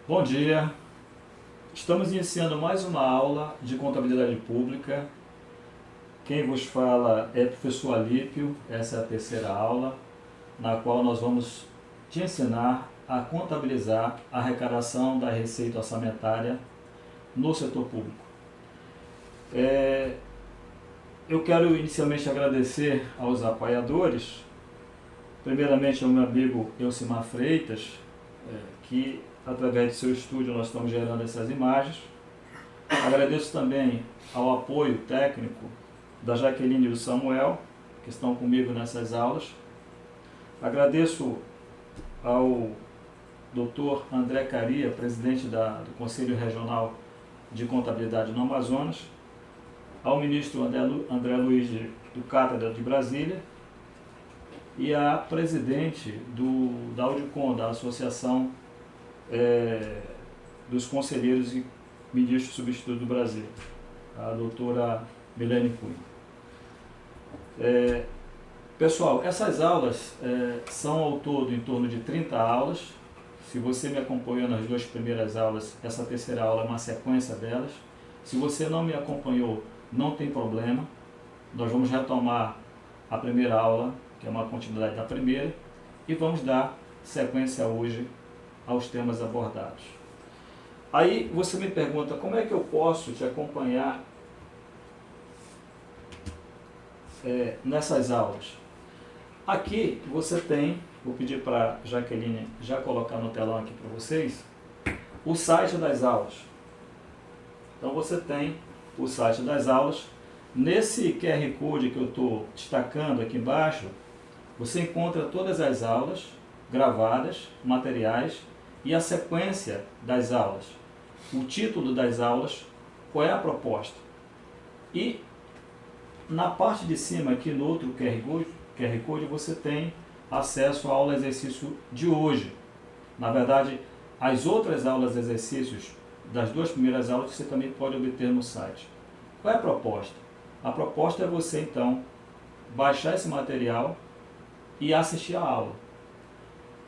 Bom dia, estamos iniciando mais uma aula de contabilidade pública. Quem vos fala é o professor Alípio. Essa é a terceira aula, na qual nós vamos te ensinar a contabilizar a arrecadação da receita orçamentária no setor público. Eu quero inicialmente agradecer aos apoiadores, primeiramente ao meu amigo Elcimar Freitas, que através de seu estúdio nós estamos gerando essas imagens. Agradeço também ao apoio técnico da Jaqueline e do Samuel, que estão comigo nessas aulas. Agradeço ao Dr. André Caria, presidente do Conselho Regional de Contabilidade no Amazonas, ao ministro André Luiz do Cátedra de Brasília e à presidente da Audicom, da Associação dos Conselheiros e Ministros Substitutos do Brasil, a doutora Milene Cunha. Pessoal, essas aulas são ao todo em torno de 30 aulas. Se você me acompanhou nas duas primeiras aulas, essa terceira aula é uma sequência delas. Se você não me acompanhou, não tem problema. Nós vamos retomar a primeira aula, que é uma continuidade da primeira, e vamos dar sequência hoje aos temas abordados. Aí você me pergunta, como é que eu posso te acompanhar nessas aulas? Aqui você tem, vou pedir para a Jaqueline já colocar no telão aqui para vocês, o site das aulas. Então você tem o site das aulas. Nesse QR Code que eu estou destacando aqui embaixo, você encontra todas as aulas gravadas, materiais e a sequência das aulas, o título das aulas, qual é a proposta. E na parte de cima aqui no outro QR Code você tem acesso à aula exercício de hoje. Na verdade, as outras aulas exercícios das duas primeiras aulas você também pode obter no site. Qual é a proposta? A proposta é você então baixar esse material e assistir a aula.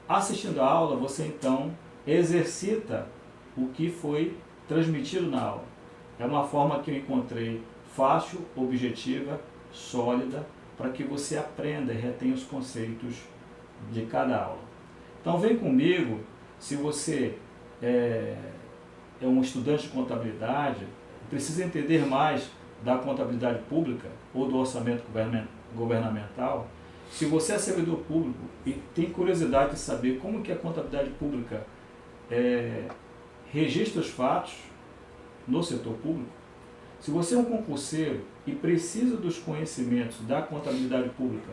Assistindo a aula, você então exercita o que foi transmitido na aula. É uma forma que eu encontrei fácil, objetiva, sólida, para que você aprenda e retenha os conceitos de cada aula. Então vem comigo, se você é um estudante de contabilidade, precisa entender mais da contabilidade pública ou do orçamento governamental. Se você é servidor público e tem curiosidade de saber como que a contabilidade pública registra os fatos no setor público, se você é um concurseiro e precisa dos conhecimentos da contabilidade pública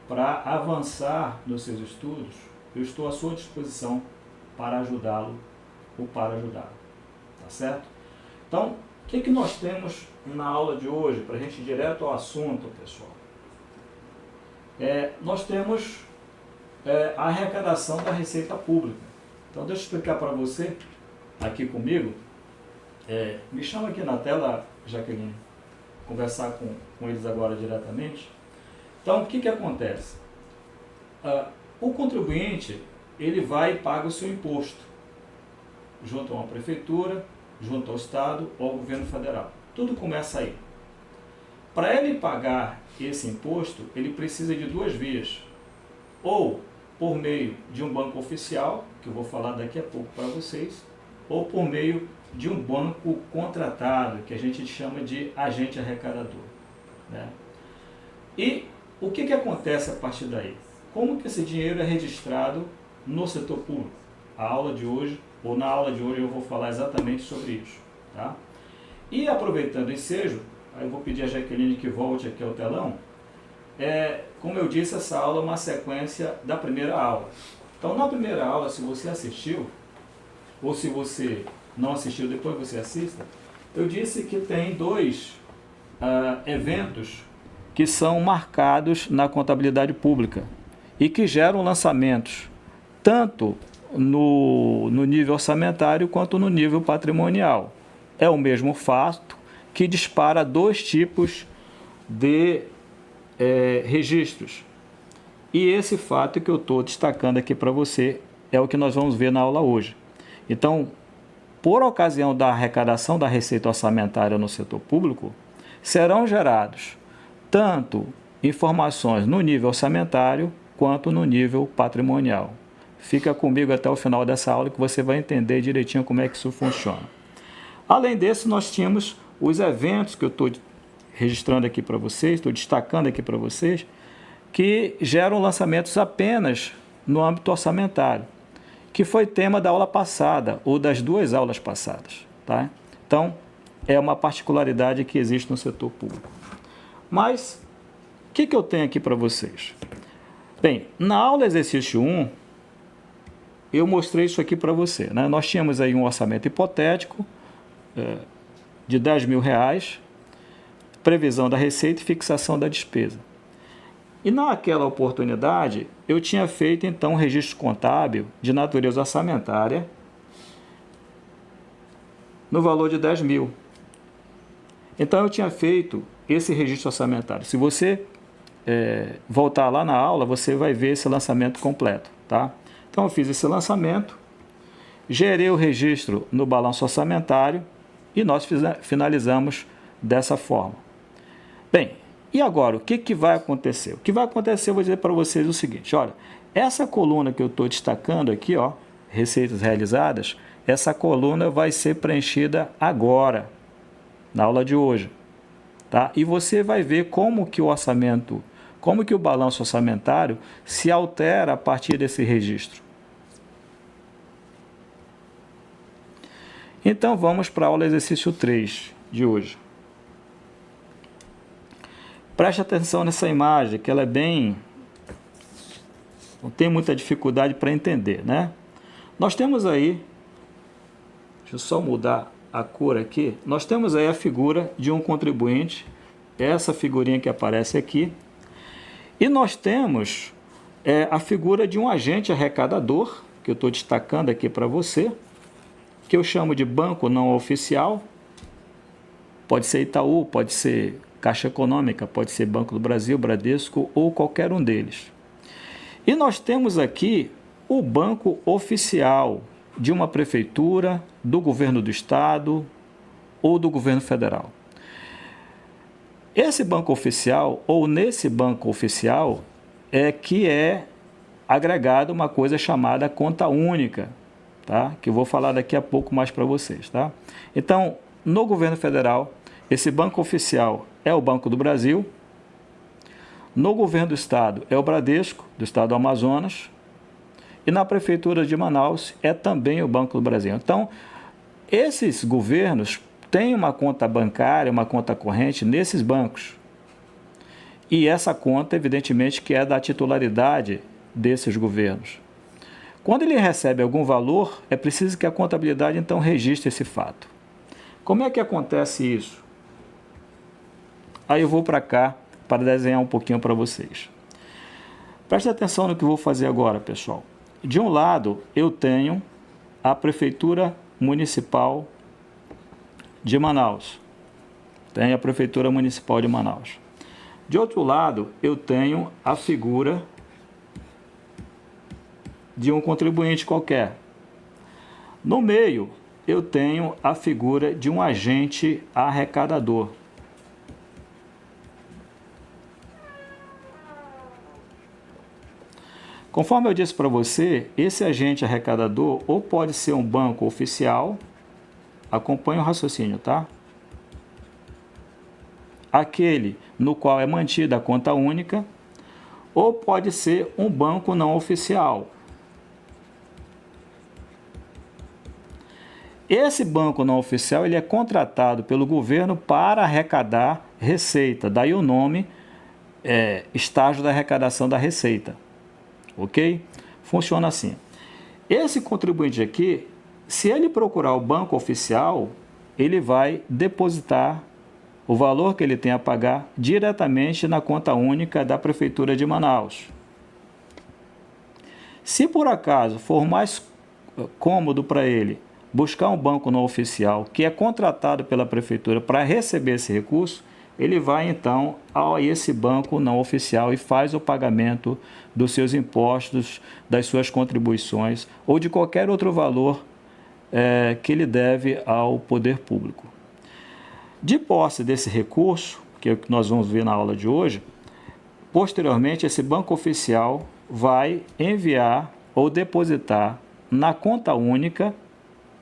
para avançar nos seus estudos, eu estou à sua disposição para ajudá-lo ou para ajudá-lo. Tá certo? Então, o que nós temos na aula de hoje, para a gente ir direto ao assunto, pessoal? Nós temos a arrecadação da receita pública. Então, deixa eu explicar para você, aqui comigo. Me chama aqui na tela, Jaqueline, conversar com eles agora diretamente. Então, o que acontece? O contribuinte, ele vai e paga o seu imposto, junto a uma prefeitura, junto ao Estado ou ao governo federal. Tudo começa aí. Para ele pagar esse imposto, ele precisa de duas vias. Ou por meio de um banco oficial, que eu vou falar daqui a pouco para vocês, ou por meio de um banco contratado, que a gente chama de agente arrecadador, né? E o que acontece a partir daí? Como que esse dinheiro é registrado no setor público? A aula de hoje, ou na aula de hoje eu vou falar exatamente sobre isso, tá? E aproveitando o ensejo, aí eu vou pedir a Jaqueline que volte aqui ao telão. Como eu disse, essa aula é uma sequência da primeira aula. Então, na primeira aula, se você assistiu, ou se você não assistiu, depois você assista, eu disse que tem dois eventos que são marcados na contabilidade pública e que geram lançamentos, tanto no nível orçamentário quanto no nível patrimonial. É o mesmo fato que dispara dois tipos de registros. E esse fato que eu estou destacando aqui para você é o que nós vamos ver na aula hoje. Então, por ocasião da arrecadação da receita orçamentária no setor público, serão gerados tanto informações no nível orçamentário quanto no nível patrimonial. Fica comigo até o final dessa aula que você vai entender direitinho como é que isso funciona. Além desse, nós tínhamos os eventos que eu estou registrando aqui para vocês, estou destacando aqui para vocês, que geram lançamentos apenas no âmbito orçamentário, que foi tema da aula passada, ou das duas aulas passadas. Tá? Então, é uma particularidade que existe no setor público. Mas, o que eu tenho aqui para vocês? Bem, na aula exercício 1, eu mostrei isso aqui para você. Né? Nós tínhamos aí um orçamento hipotético de R$10.000, previsão da receita e fixação da despesa. E naquela oportunidade, eu tinha feito então um registro contábil de natureza orçamentária no valor de 10.000. Então eu tinha feito esse registro orçamentário. Se você voltar lá na aula, você vai ver esse lançamento completo. Tá? Então eu fiz esse lançamento, gerei o registro no balanço orçamentário e nós finalizamos dessa forma. Bem, e agora, o que vai acontecer? O que vai acontecer, eu vou dizer para vocês o seguinte, olha, essa coluna que eu estou destacando aqui, ó, receitas realizadas, essa coluna vai ser preenchida agora, na aula de hoje, tá? E você vai ver como que o orçamento, como que o balanço orçamentário se altera a partir desse registro. Então, vamos para a aula exercício 3 de hoje. Preste atenção nessa imagem, que ela é bem... não tem muita dificuldade para entender, né? Nós temos aí... deixa eu só mudar a cor aqui. Nós temos aí a figura de um contribuinte, essa figurinha que aparece aqui. E nós temos a figura de um agente arrecadador, que eu estou destacando aqui para você, que eu chamo de banco não oficial. Pode ser Itaú, pode ser Caixa Econômica, pode ser Banco do Brasil, Bradesco ou qualquer um deles. E nós temos aqui o banco oficial de uma prefeitura, do governo do estado ou do governo federal. Esse banco oficial, ou nesse banco oficial, que é agregado uma coisa chamada conta única, tá? Que eu vou falar daqui a pouco mais para vocês. Tá? Então, no governo federal, esse banco oficial é o Banco do Brasil. No governo do estado é o Bradesco, do estado do Amazonas. E na prefeitura de Manaus é também o Banco do Brasil. Então, esses governos têm uma conta bancária, uma conta corrente nesses bancos. E essa conta, evidentemente, que é da titularidade desses governos. Quando ele recebe algum valor, é preciso que a contabilidade, então, registre esse fato. Como é que acontece isso? Aí eu vou para cá para desenhar um pouquinho para vocês. Preste atenção no que eu vou fazer agora, pessoal. De um lado, eu tenho a Prefeitura Municipal de Manaus. Tem a Prefeitura Municipal de Manaus. De outro lado, eu tenho a figura de um contribuinte qualquer. No meio, eu tenho a figura de um agente arrecadador. Conforme eu disse para você, esse agente arrecadador ou pode ser um banco oficial, acompanhe o raciocínio, tá? Aquele no qual é mantida a conta única, ou pode ser um banco não oficial. Esse banco não oficial ele é contratado pelo governo para arrecadar receita, daí o nome estágio da arrecadação da receita. Ok? Funciona assim. Esse contribuinte aqui, se ele procurar o banco oficial, ele vai depositar o valor que ele tem a pagar diretamente na conta única da Prefeitura de Manaus. Se por acaso for mais cômodo para ele buscar um banco não oficial que é contratado pela Prefeitura para receber esse recurso, ele vai então a esse banco não oficial e faz o pagamento dos seus impostos, das suas contribuições ou de qualquer outro valor que ele deve ao poder público. De posse desse recurso, que é o que nós vamos ver na aula de hoje, posteriormente esse banco oficial vai enviar ou depositar na conta única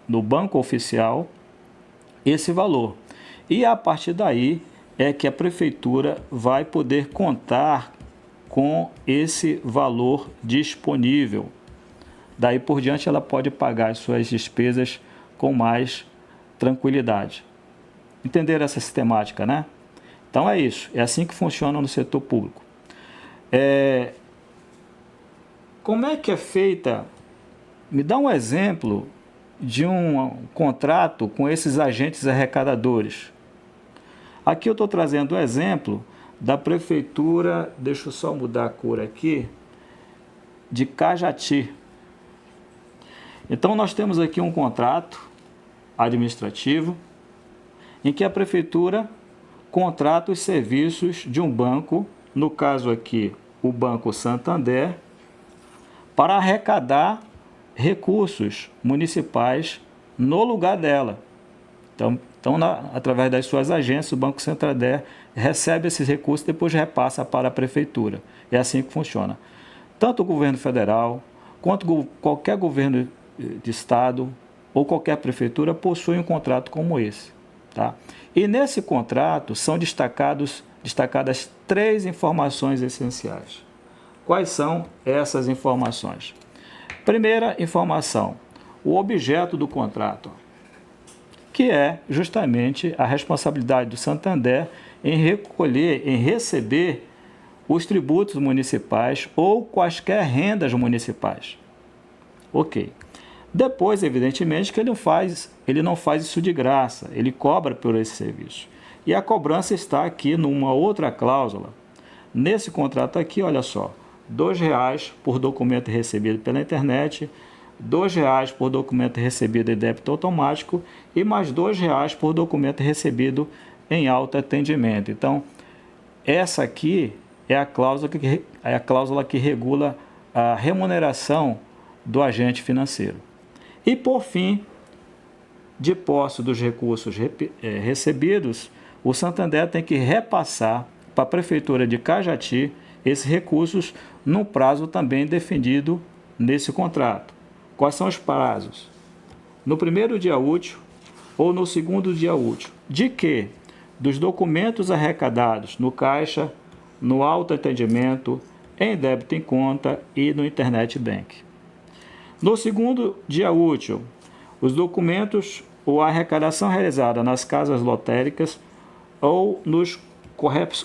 do banco oficial esse valor. E a partir daí é que a prefeitura vai poder contar com esse valor disponível. Daí por diante ela pode pagar as suas despesas com mais tranquilidade. Entenderam essa sistemática, né? Então é isso, é assim que funciona no setor público. Como é que é feita? Me dá um exemplo de um contrato com esses agentes arrecadadores. Aqui eu estou trazendo um exemplo da prefeitura, deixa eu só mudar a cor aqui, de Cajati. Então nós temos aqui um contrato administrativo em que a prefeitura contrata os serviços de um banco, no caso aqui o Banco Santander, para arrecadar recursos municipais no lugar dela. Então através das suas agências, o Banco Santander recebe esses recursos e depois repassa para a prefeitura. É assim que funciona. Tanto o governo federal, quanto qualquer governo de estado ou qualquer prefeitura possui um contrato como esse. Tá? E nesse contrato são destacadas 3 informações essenciais. Quais são essas informações? Primeira informação, o objeto do contrato, que é justamente a responsabilidade do Santander em recolher, em receber os tributos municipais ou quaisquer rendas municipais. Ok. Depois, evidentemente, que ele não faz isso de graça, ele cobra por esse serviço. E a cobrança está aqui numa outra cláusula. Nesse contrato aqui, olha só, R$2 por documento recebido pela internet, R$2 por documento recebido em débito automático e mais R$2 por documento recebido em autoatendimento. Então, essa aqui é a cláusula que regula a remuneração do agente financeiro. E, por fim, de posse dos recursos recebidos, o Santander tem que repassar para a Prefeitura de Cajati esses recursos num prazo também definido nesse contrato. Quais são os prazos? No primeiro dia útil ou no segundo dia útil. De que? Dos documentos arrecadados no caixa, no autoatendimento, em débito em conta e no Internet Bank. No segundo dia útil, os documentos ou a arrecadação realizada nas casas lotéricas ou nos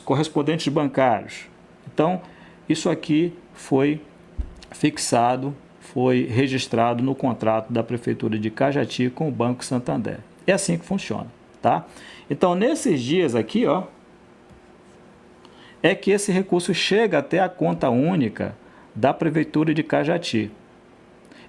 correspondentes bancários. Então, isso aqui foi fixado, foi registrado no contrato da Prefeitura de Cajati com o Banco Santander. É assim que funciona, tá? Então, nesses dias aqui, ó, é que esse recurso chega até a conta única da Prefeitura de Cajati.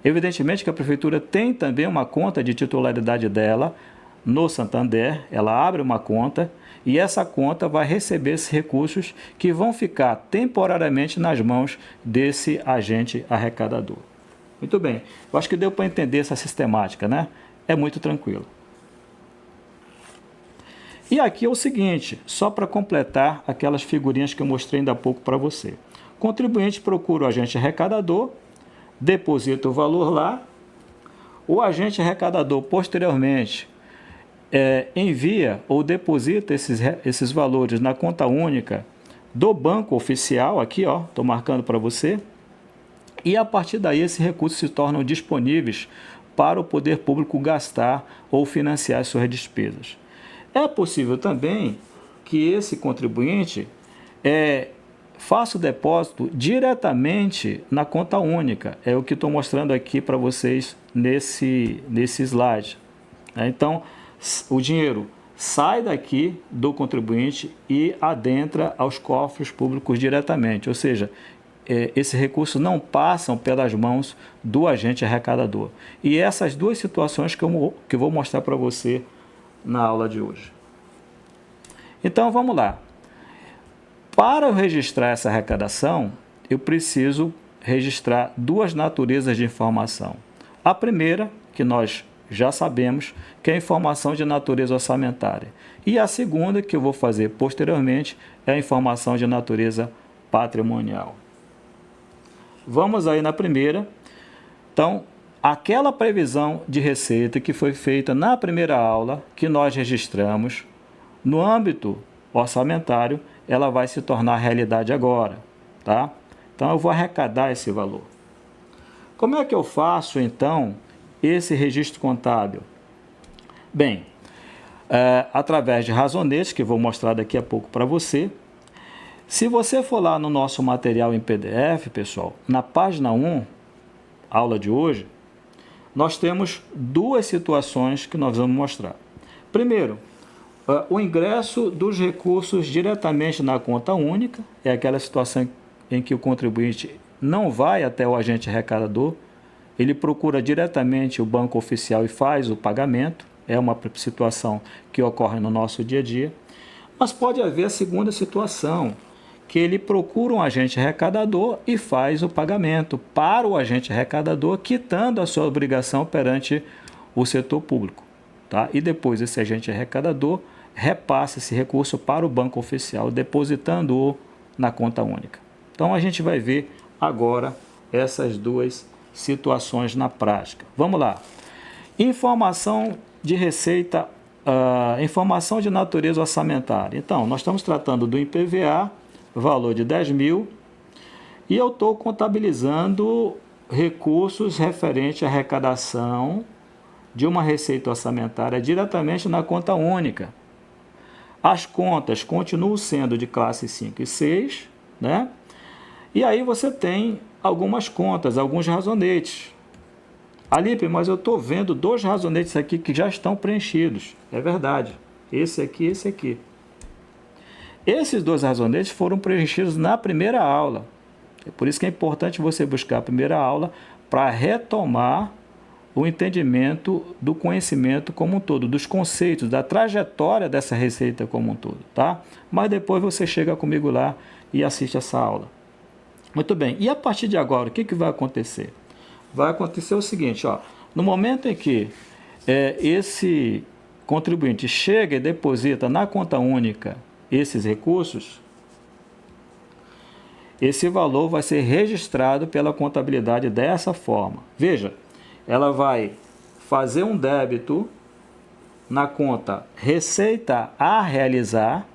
Evidentemente que a Prefeitura tem também uma conta de titularidade dela no Santander, ela abre uma conta e essa conta vai receber esses recursos que vão ficar temporariamente nas mãos desse agente arrecadador. Muito bem, eu acho que deu para entender essa sistemática, né? É muito tranquilo. E aqui é o seguinte, só para completar aquelas figurinhas que eu mostrei ainda há pouco para você. O contribuinte procura o agente arrecadador, deposita o valor lá, o agente arrecadador posteriormente envia ou deposita esses valores na conta única do banco oficial, aqui ó, estou marcando para você, e a partir daí esses recursos se tornam disponíveis para o poder público gastar ou financiar as suas despesas. É possível também que esse contribuinte faça o depósito diretamente na conta única, é o que estou mostrando aqui para vocês nesse slide. Então, o dinheiro sai daqui do contribuinte e adentra aos cofres públicos diretamente, ou seja, esses recursos não passam pelas mãos do agente arrecadador. E essas duas situações que eu vou mostrar para você na aula de hoje. Então, vamos lá. Para eu registrar essa arrecadação, eu preciso registrar duas naturezas de informação. A primeira, que nós já sabemos, que é a informação de natureza orçamentária. E a segunda, que eu vou fazer posteriormente, é a informação de natureza patrimonial. Vamos aí na primeira. Então, aquela previsão de receita que foi feita na primeira aula, que nós registramos, no âmbito orçamentário, ela vai se tornar realidade agora, tá? Então, eu vou arrecadar esse valor. Como é que eu faço, então, esse registro contábil? Bem, através de razonetes, que eu vou mostrar daqui a pouco para você. Se você for lá no nosso material em PDF, pessoal, na página 1, aula de hoje, nós temos duas situações que nós vamos mostrar. Primeiro, o ingresso dos recursos diretamente na conta única, é aquela situação em que o contribuinte não vai até o agente arrecadador, ele procura diretamente o banco oficial e faz o pagamento, é uma situação que ocorre no nosso dia a dia. Mas pode haver a segunda situação, que ele procura um agente arrecadador e faz o pagamento para o agente arrecadador, quitando a sua obrigação perante o setor público, tá? E depois esse agente arrecadador repassa esse recurso para o banco oficial, depositando-o na conta única. Então, a gente vai ver agora essas duas situações na prática. Vamos lá. Informação de receita, informação de natureza orçamentária. Então, nós estamos tratando do IPVA, valor de 10 mil, e eu estou contabilizando recursos referentes à arrecadação de uma receita orçamentária diretamente na conta única. As contas continuam sendo de classe 5 e 6, né? E aí você tem algumas contas, alguns razonetes. Alipe, mas eu estou vendo dois razonetes aqui que já estão preenchidos. É verdade. Esse aqui e esse aqui. Esses dois razonetes foram preenchidos na primeira aula. É por isso que é importante você buscar a primeira aula para retomar o entendimento do conhecimento como um todo, dos conceitos, da trajetória dessa receita como um todo, tá? Mas depois você chega comigo lá e assiste essa aula. Muito bem, e a partir de agora, o que vai acontecer? Vai acontecer o seguinte, ó, no momento em que esse contribuinte chega e deposita na conta única esses recursos, esse valor vai ser registrado pela contabilidade dessa forma. Veja, ela vai fazer um débito na conta receita a realizar.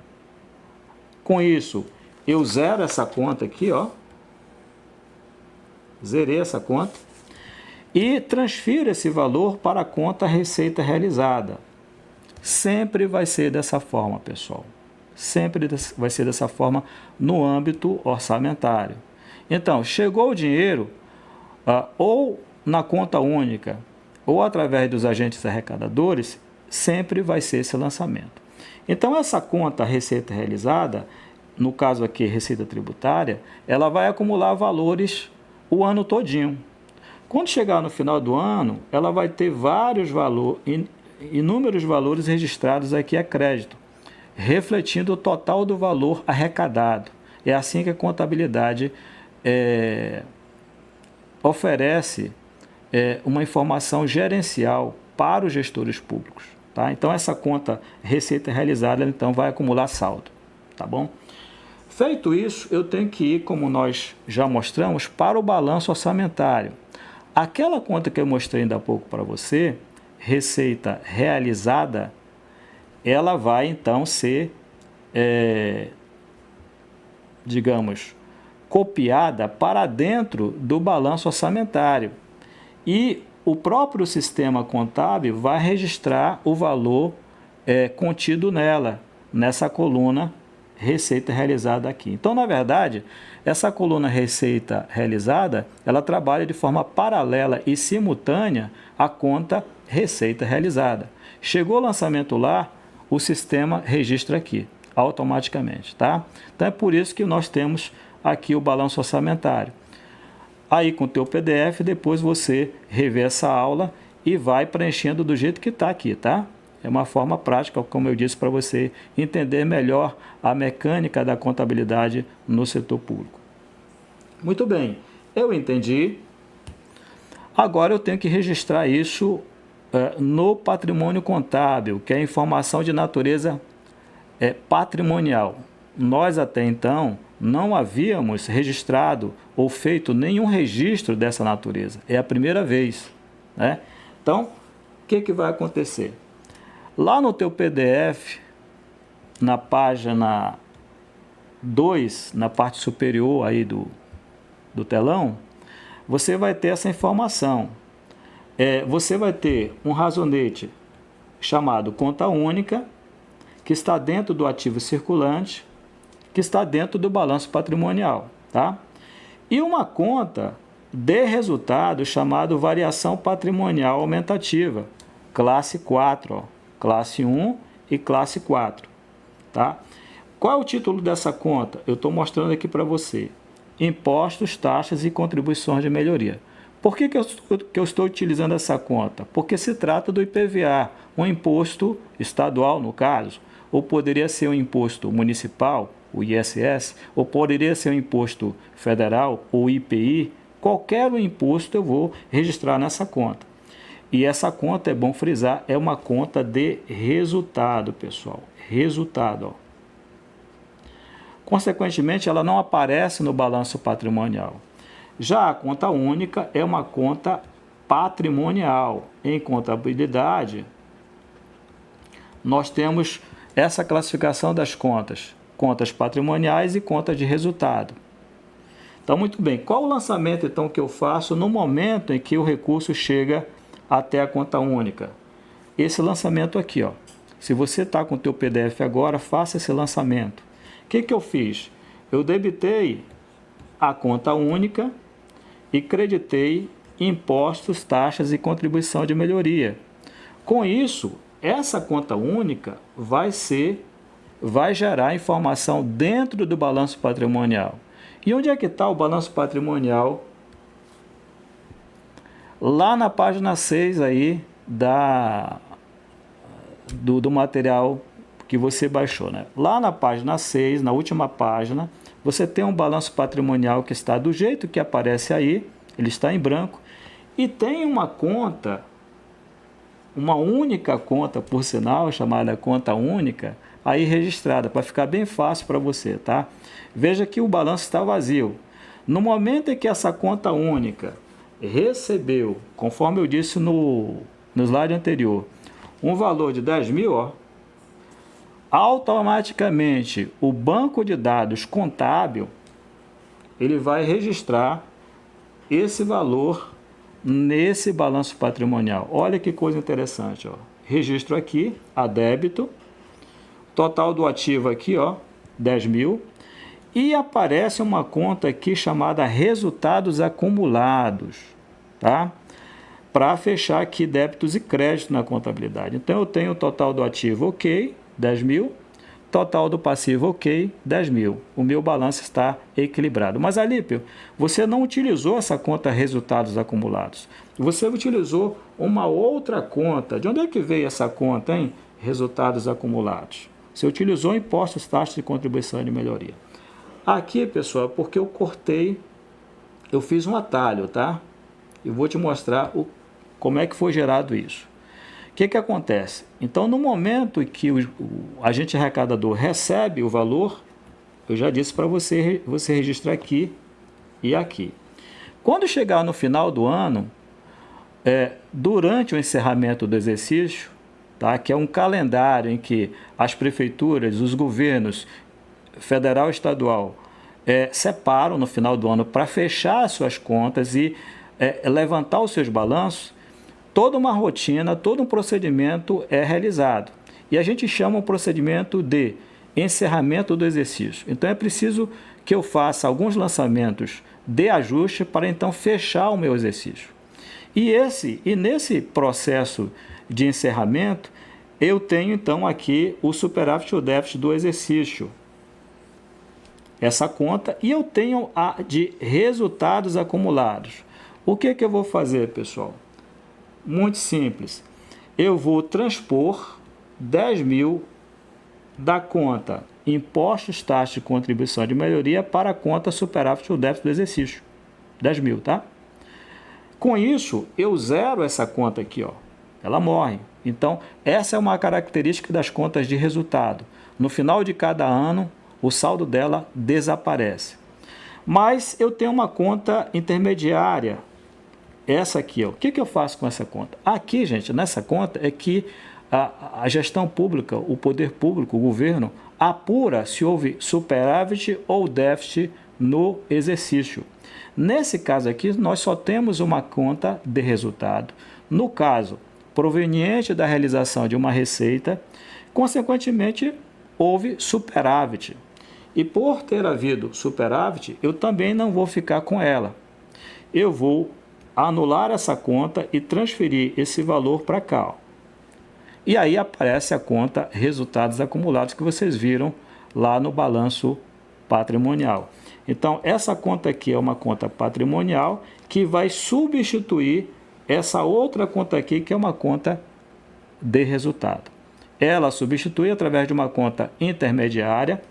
Com isso, eu zero essa conta aqui, ó. Zerei essa conta. E transfiro esse valor para a conta receita realizada. Sempre vai ser dessa forma, pessoal. Sempre vai ser dessa forma no âmbito orçamentário. Então, chegou o dinheiro, ou na conta única, ou através dos agentes arrecadadores, sempre vai ser esse lançamento. Então, essa conta receita realizada, no caso aqui receita tributária, ela vai acumular valores o ano todinho. Quando chegar no final do ano, ela vai ter inúmeros valores registrados aqui a crédito, refletindo o total do valor arrecadado. É assim que a contabilidade oferece uma informação gerencial para os gestores públicos, tá? Então, essa conta receita realizada, então, vai acumular saldo, tá bom? Feito isso, eu tenho que ir, como nós já mostramos, para o balanço orçamentário. Aquela conta que eu mostrei ainda há pouco para você, receita realizada, ela vai, então, ser, digamos, copiada para dentro do balanço orçamentário. E o próprio sistema contábil vai registrar o valor contido nessa coluna receita realizada aqui. Então, na verdade, essa coluna receita realizada, ela trabalha de forma paralela e simultânea à conta receita realizada. Chegou o lançamento lá, o sistema registra aqui, automaticamente, tá? Então, é por isso que nós temos aqui o balanço orçamentário. Aí, com o teu PDF, depois você revê essa aula e vai preenchendo do jeito que está aqui, tá? É uma forma prática, como eu disse, para você entender melhor a mecânica da contabilidade no setor público. Muito bem, eu entendi. Agora eu tenho que registrar isso no patrimônio contábil, que é informação de natureza patrimonial. Nós até então não havíamos registrado ou feito nenhum registro dessa natureza. É a primeira vez, né? Então, o que vai acontecer? Lá no teu PDF, na página 2, na parte superior aí do telão, você vai ter essa informação. Você vai ter um razonete chamado conta única, que está dentro do ativo circulante, que está dentro do balanço patrimonial, tá? E uma conta de resultado chamado variação patrimonial aumentativa, classe 4, ó, classe 1 e classe 4, tá? Qual é o título dessa conta? Eu estou mostrando aqui para você. Impostos, taxas e contribuições de melhoria. Por que eu estou utilizando essa conta? Porque se trata do IPVA, um imposto estadual no caso, ou poderia ser um imposto municipal, o ISS, ou poderia ser um imposto federal, ou IPI, qualquer imposto eu vou registrar nessa conta. E essa conta, é bom frisar, é uma conta de resultado, pessoal. Resultado, ó. Consequentemente, ela não aparece no balanço patrimonial. Já a conta única é uma conta patrimonial. Em contabilidade, nós temos essa classificação das contas. Contas patrimoniais e contas de resultado. Então, muito bem. Qual o lançamento, então, que eu faço no momento em que o recurso chega até a conta única? Esse lançamento aqui, ó. Se você está com o teu PDF agora, faça esse lançamento. O que eu fiz? Eu debitei a conta única e creditei impostos, taxas e contribuição de melhoria. Com isso, essa conta única vai gerar informação dentro do balanço patrimonial. E onde é que está o balanço patrimonial? Lá na página 6 aí do material que você baixou, né? Lá na página 6, na última página, você tem um balanço patrimonial que está do jeito que aparece aí, ele está em branco, e tem uma conta, uma única conta, por sinal, chamada conta única, aí registrada, para ficar bem fácil para você, tá? Veja que o balanço está vazio. No momento em que essa conta única recebeu, conforme eu disse no slide anterior, um valor de 10 mil, ó, automaticamente o banco de dados contábil ele vai registrar esse valor nesse balanço patrimonial. Olha que coisa interessante, ó. Registro aqui a débito, total do ativo aqui, ó, 10 mil, e aparece uma conta aqui chamada resultados acumulados, tá? Para fechar aqui débitos e créditos na contabilidade. Então eu tenho o total do ativo, ok, 10 mil, total do passivo, ok, 10 mil. O meu balanço está equilibrado. Mas, Alípio, você não utilizou essa conta resultados acumulados. Você utilizou uma outra conta. De onde é que veio essa conta, hein? Resultados acumulados. Você utilizou impostos, taxas e contribuição de melhoria. Aqui, pessoal, porque eu cortei, eu fiz um atalho, tá? Eu vou te mostrar como é que foi gerado isso. O que acontece? Então, no momento em que o agente arrecadador recebe o valor, eu já disse para você registrar aqui e aqui. Quando chegar no final do ano, durante o encerramento do exercício, tá, que é um calendário em que as prefeituras, os governos federal e estadual separam no final do ano para fechar as suas contas e levantar os seus balanços, toda uma rotina, todo um procedimento é realizado. E a gente chama o procedimento de encerramento do exercício. Então é preciso que eu faça alguns lançamentos de ajuste para então fechar o meu exercício. E nesse processo de encerramento, eu tenho então aqui o superávit ou déficit do exercício. Essa conta, e eu tenho a de resultados acumulados. O que eu vou fazer, pessoal? Muito simples. Eu vou transpor 10.000 da conta impostos, taxas e contribuição de melhoria para a conta superávit ou déficit do exercício. 10.000, tá? Com isso, eu zero essa conta aqui, ó. Ela morre. Então, essa é uma característica das contas de resultado. No final de cada ano, o saldo dela desaparece. Mas eu tenho uma conta intermediária, essa aqui, ó. O que eu faço com essa conta? Aqui, gente, nessa conta é que a gestão pública, o poder público, o governo, apura se houve superávit ou déficit no exercício. Nesse caso aqui, nós só temos uma conta de resultado. No caso, proveniente da realização de uma receita, consequentemente, houve superávit. E por ter havido superávit, eu também não vou ficar com ela. Eu vou anular essa conta e transferir esse valor para cá, ó. E aí aparece a conta resultados acumulados que vocês viram lá no balanço patrimonial. Então, essa conta aqui é uma conta patrimonial que vai substituir essa outra conta aqui, que é uma conta de resultado. Ela substitui através de uma conta intermediária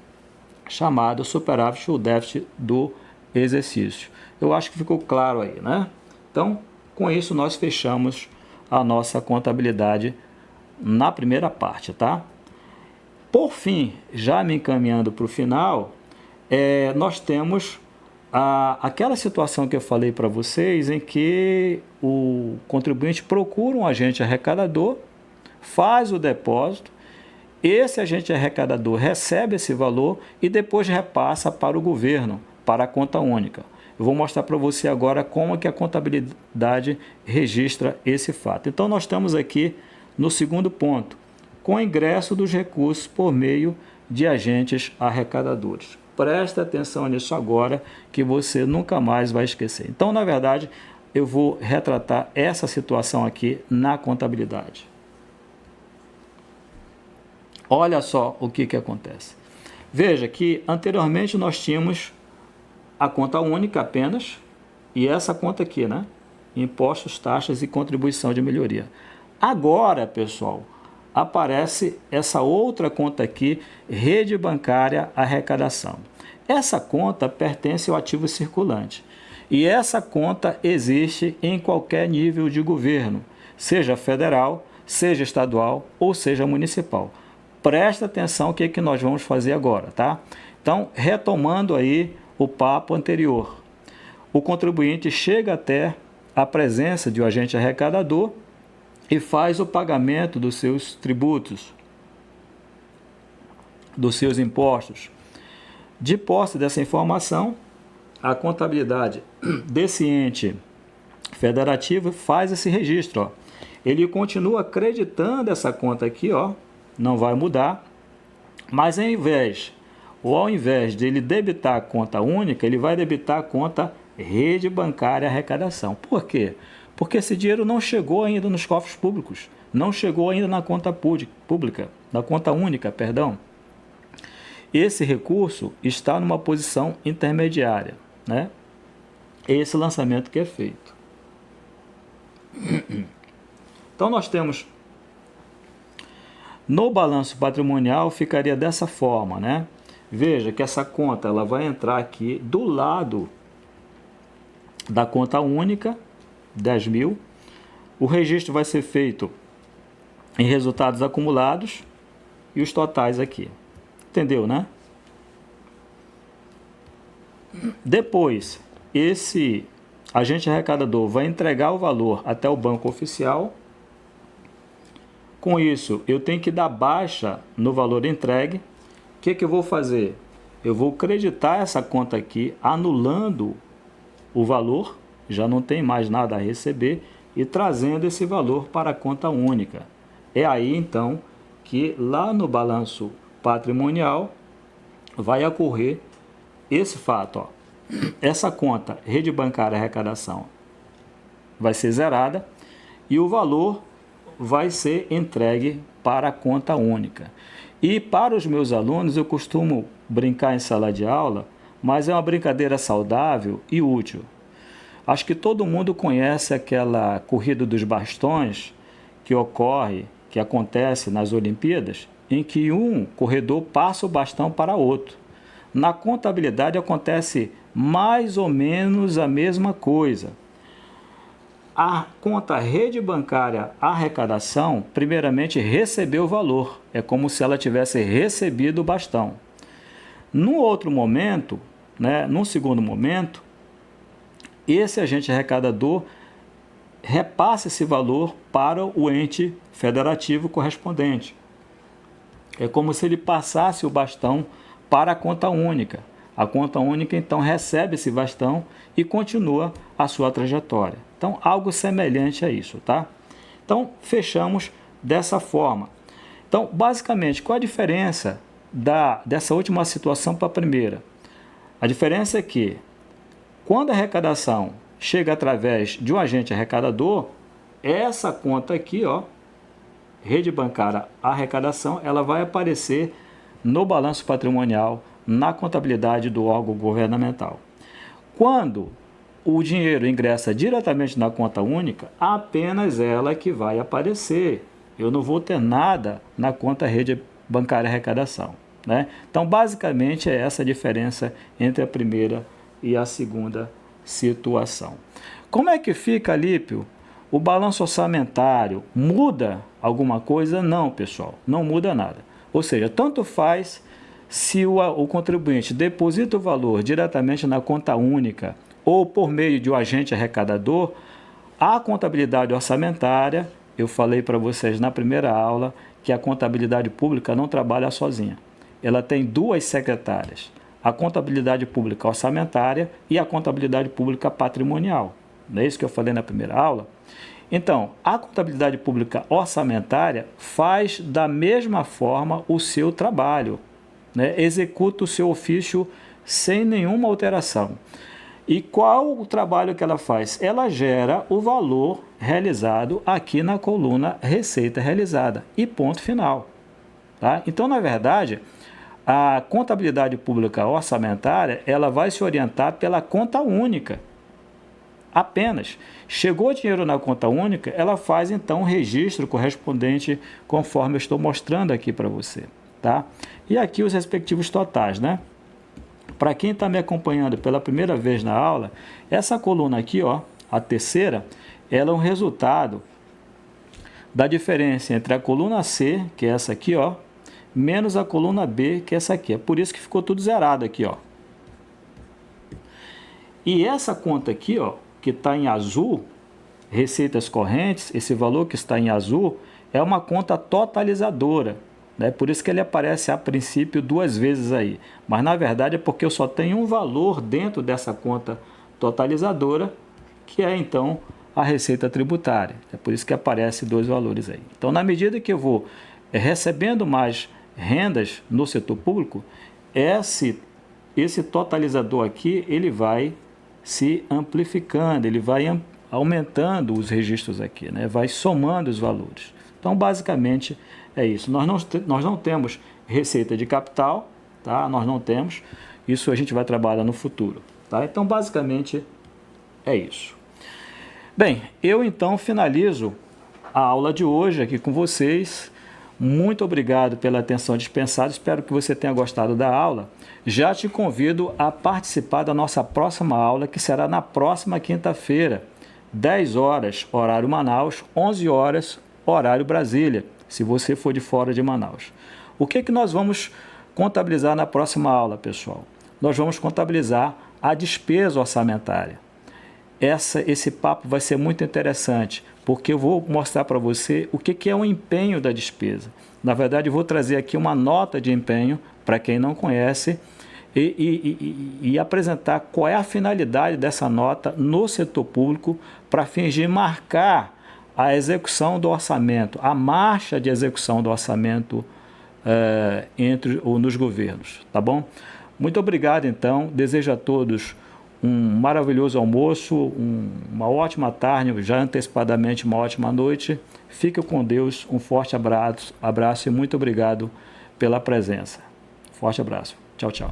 chamada superávit ou déficit do exercício. Eu acho que ficou claro aí, né? Então, com isso nós fechamos a nossa contabilidade na primeira parte, tá? Por fim, já me encaminhando para o final, nós temos aquela situação que eu falei para vocês, em que o contribuinte procura um agente arrecadador, faz o depósito, esse agente arrecadador recebe esse valor e depois repassa para o governo, para a conta única. Eu vou mostrar para você agora como é que a contabilidade registra esse fato. Então, nós estamos aqui no segundo ponto, com o ingresso dos recursos por meio de agentes arrecadadores. Presta atenção nisso agora, que você nunca mais vai esquecer. Então, na verdade, eu vou retratar essa situação aqui na contabilidade. Olha só o que acontece. Veja que anteriormente nós tínhamos a conta única apenas, e essa conta aqui, né? Impostos, taxas e contribuição de melhoria. Agora, pessoal, aparece essa outra conta aqui, rede bancária arrecadação. Essa conta pertence ao ativo circulante. E essa conta existe em qualquer nível de governo, seja federal, seja estadual ou seja municipal. Presta atenção o que nós vamos fazer agora, tá? Então, retomando aí o papo anterior. O contribuinte chega até a presença de um agente arrecadador e faz o pagamento dos seus tributos, dos seus impostos. De posse dessa informação, a contabilidade desse ente federativo faz esse registro, ó. Ele continua acreditando essa conta aqui, ó, não vai mudar, mas ao invés de ele debitar a conta única, ele vai debitar a conta rede bancária arrecadação. Por quê? Porque esse dinheiro não chegou ainda nos cofres públicos, não chegou ainda na conta pública, na conta única, perdão. Esse recurso está numa posição intermediária, né? Esse lançamento que é feito. Então nós temos no balanço patrimonial, ficaria dessa forma, né? Veja que essa conta ela vai entrar aqui do lado da conta única, 10.000. O registro vai ser feito em resultados acumulados e os totais aqui. Entendeu, né? Depois, esse agente arrecadador vai entregar o valor até o banco oficial. Com isso, eu tenho que dar baixa no valor entregue. O que eu vou fazer? Eu vou creditar essa conta aqui, anulando o valor, já não tem mais nada a receber, e trazendo esse valor para a conta única. É aí, então, que lá no balanço patrimonial vai ocorrer esse fato, ó. Essa conta, rede bancária arrecadação, vai ser zerada e o valor vai ser entregue para a conta única. E para os meus alunos, eu costumo brincar em sala de aula, mas é uma brincadeira saudável e útil. Acho que todo mundo conhece aquela corrida dos bastões que ocorre que acontece nas Olimpíadas, em que um corredor passa o bastão para outro. Na contabilidade acontece mais ou menos a mesma coisa. A conta rede bancária arrecadação, primeiramente recebeu o valor. É como se ela tivesse recebido o bastão. Num outro momento, num segundo momento, esse agente arrecadador repassa esse valor para o ente federativo correspondente. É como se ele passasse o bastão para a conta única. A conta única, então, recebe esse bastão e continua a sua trajetória. Então, algo semelhante a isso, tá? Então, fechamos dessa forma. Então, basicamente, qual a diferença dessa última situação para a primeira? A diferença é que, quando a arrecadação chega através de um agente arrecadador, essa conta aqui, ó, rede bancária arrecadação, ela vai aparecer no balanço patrimonial, na contabilidade do órgão governamental. Quando o dinheiro ingressa diretamente na conta única, apenas ela que vai aparecer. Eu não vou ter nada na conta rede bancária arrecadação, né? Então, basicamente, é essa a diferença entre a primeira e a segunda situação. Como é que fica, Alípio? O balanço orçamentário muda alguma coisa? Não, pessoal, não muda nada. Ou seja, tanto faz se o contribuinte deposita o valor diretamente na conta única ou por meio de um agente arrecadador, a contabilidade orçamentária, eu falei para vocês na primeira aula que a contabilidade pública não trabalha sozinha. Ela tem duas secretárias, a contabilidade pública orçamentária e a contabilidade pública patrimonial. Não é isso que eu falei na primeira aula? Então, a contabilidade pública orçamentária faz da mesma forma o seu trabalho, executa o seu ofício sem nenhuma alteração. E qual o trabalho que ela faz? Ela gera o valor realizado aqui na coluna Receita Realizada e ponto final. Tá? Então, na verdade, a contabilidade pública orçamentária ela vai se orientar pela conta única. Apenas. Chegou dinheiro na conta única, ela faz então o registro correspondente conforme eu estou mostrando aqui para você. Tá? E aqui os respectivos totais, né? Para quem está me acompanhando pela primeira vez na aula, essa coluna aqui, ó, a terceira, ela é um resultado da diferença entre a coluna C, que é essa aqui, ó, menos a coluna B, que é essa aqui. É por isso que ficou tudo zerado aqui, ó. E essa conta aqui, ó, que está em azul, receitas correntes, esse valor que está em azul, é uma conta totalizadora. Por isso que ele aparece a princípio duas vezes aí. Mas na verdade é porque eu só tenho um valor dentro dessa conta totalizadora, que é então a receita tributária. É por isso que aparece dois valores aí. Então, na medida que eu vou recebendo mais rendas no setor público, esse totalizador aqui, ele vai se amplificando, ele vai aumentando os registros aqui, vai somando os valores. Então, basicamente, é isso. Nós não temos receita de capital, tá? Nós não temos. Isso a gente vai trabalhar no futuro, tá? Então, basicamente, é isso. Bem, eu então finalizo a aula de hoje aqui com vocês. Muito obrigado pela atenção dispensada. Espero que você tenha gostado da aula. Já te convido a participar da nossa próxima aula, que será na próxima quinta-feira, 10 horas, horário Manaus, 11 horas, horário Brasília, se você for de fora de Manaus. O que nós vamos contabilizar na próxima aula, pessoal? Nós vamos contabilizar a despesa orçamentária. Esse papo vai ser muito interessante, porque eu vou mostrar para você o que é o empenho da despesa. Na verdade, eu vou trazer aqui uma nota de empenho, para quem não conhece, e apresentar qual é a finalidade dessa nota no setor público, para fins de marcar a execução do orçamento, a marcha de execução do orçamento nos governos, tá bom? Muito obrigado, então. Desejo a todos um maravilhoso almoço, uma ótima tarde, já antecipadamente uma ótima noite. Fique com Deus, um forte abraço e muito obrigado pela presença. Forte abraço. Tchau, tchau.